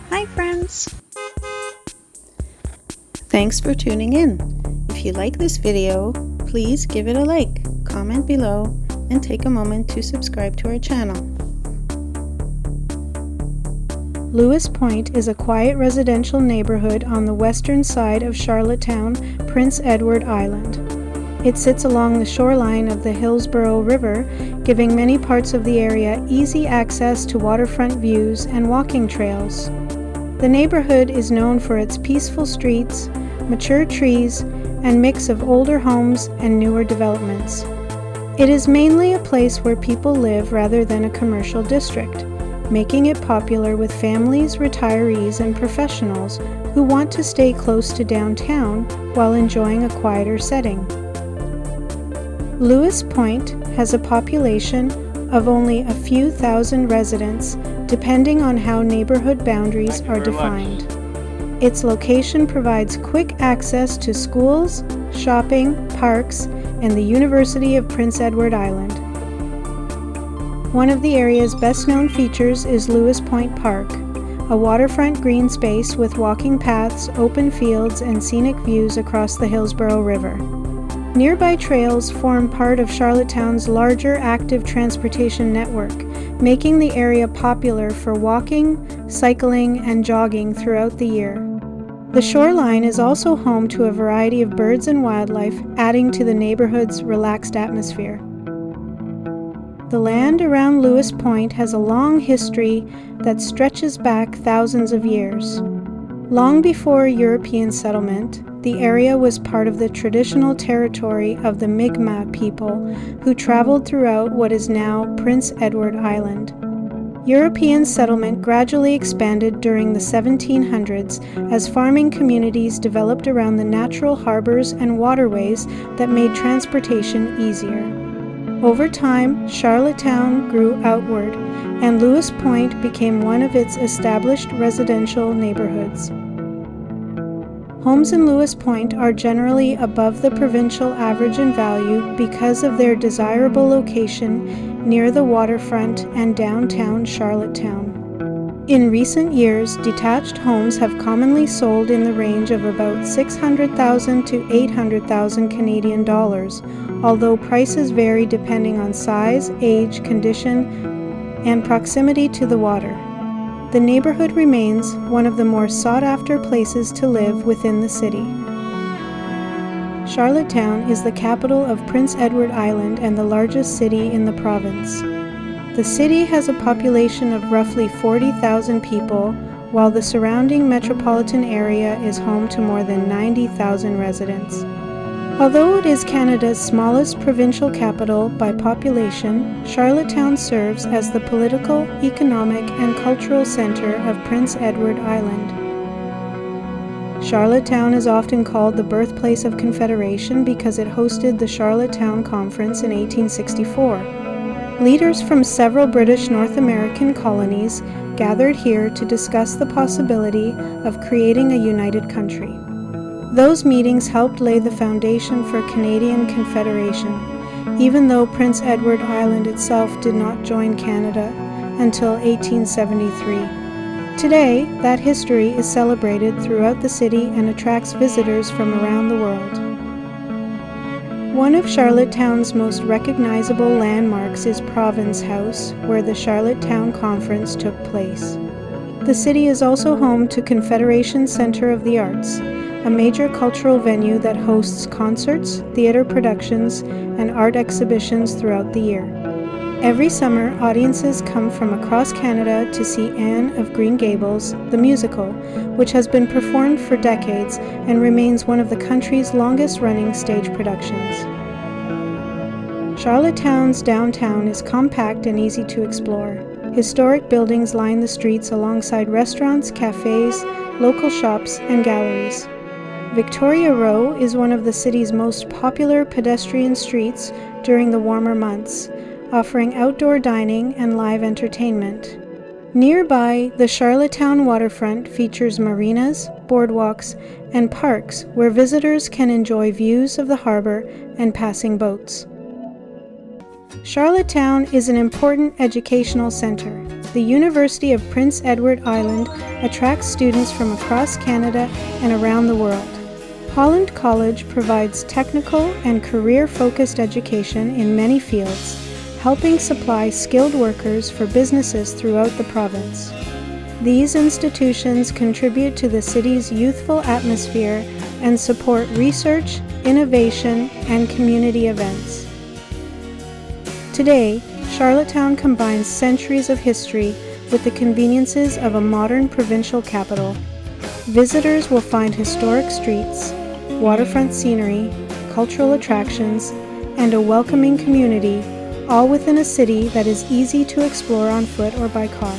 Hi friends! Thanks for tuning in. If you like this video, please give it a like, comment below, and take a moment to subscribe to our channel. Lewis Point is a quiet residential neighborhood on the western side of Charlottetown, Prince Edward Island. It sits along the shoreline of the Hillsborough River, giving many parts of the area easy access to waterfront views and walking trails. The neighborhood is known for its peaceful streets, mature trees, and mix of older homes and newer developments. It is mainly a place where people live rather than a commercial district, making it popular with families, retirees, and professionals who want to stay close to downtown while enjoying a quieter setting. Lewis Point has a population of only a few thousand residents, depending on how neighborhood boundaries are defined. Its location provides quick access to schools, shopping, parks, and the University of Prince Edward Island. One of the area's best-known features is Lewis Point Park, a waterfront green space with walking paths, open fields, and scenic views across the Hillsborough River. Nearby trails form part of Charlottetown's larger active transportation network, making the area popular for walking, cycling, and jogging throughout the year. The shoreline is also home to a variety of birds and wildlife, adding to the neighborhood's relaxed atmosphere. The land around Lewis Point has a long history that stretches back thousands of years. Long before European settlement, the area was part of the traditional territory of the Mi'kmaq people who traveled throughout what is now Prince Edward Island. European settlement gradually expanded during the 1700s as farming communities developed around the natural harbors and waterways that made transportation easier. Over time, Charlottetown grew outward, and Lewis Point became one of its established residential neighborhoods. Homes in Lewis Point are generally above the provincial average in value because of their desirable location near the waterfront and downtown Charlottetown. In recent years, detached homes have commonly sold in the range of about $600,000 to $800,000 Canadian dollars, although prices vary depending on size, age, condition, and proximity to the water. The neighborhood remains one of the more sought-after places to live within the city. Charlottetown is the capital of Prince Edward Island and the largest city in the province. The city has a population of roughly 40,000 people, while the surrounding metropolitan area is home to more than 90,000 residents. Although it is Canada's smallest provincial capital by population, Charlottetown serves as the political, economic, and cultural center of Prince Edward Island. Charlottetown is often called the birthplace of Confederation because it hosted the Charlottetown Conference in 1864. Leaders from several British North American colonies gathered here to discuss the possibility of creating a united country. Those meetings helped lay the foundation for Canadian Confederation, even though Prince Edward Island itself did not join Canada until 1873. Today, that history is celebrated throughout the city and attracts visitors from around the world. One of Charlottetown's most recognizable landmarks is Province House, where the Charlottetown Conference took place. The city is also home to Confederation Centre of the Arts, a major cultural venue that hosts concerts, theater productions, and art exhibitions throughout the year. Every summer, audiences come from across Canada to see Anne of Green Gables, the musical, which has been performed for decades and remains one of the country's longest-running stage productions. Charlottetown's downtown is compact and easy to explore. Historic buildings line the streets alongside restaurants, cafes, local shops, and galleries. Victoria Row is one of the city's most popular pedestrian streets during the warmer months, offering outdoor dining and live entertainment. Nearby, the Charlottetown waterfront features marinas, boardwalks, and parks where visitors can enjoy views of the harbor and passing boats. Charlottetown is an important educational center. The University of Prince Edward Island attracts students from across Canada and around the world. Holland College provides technical and career-focused education in many fields, helping supply skilled workers for businesses throughout the province. These institutions contribute to the city's youthful atmosphere and support research, innovation, and community events. Today, Charlottetown combines centuries of history with the conveniences of a modern provincial capital. Visitors will find historic streets, waterfront scenery, cultural attractions, and a welcoming community, all within a city that is easy to explore on foot or by car.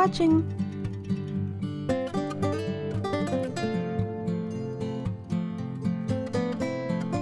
watching!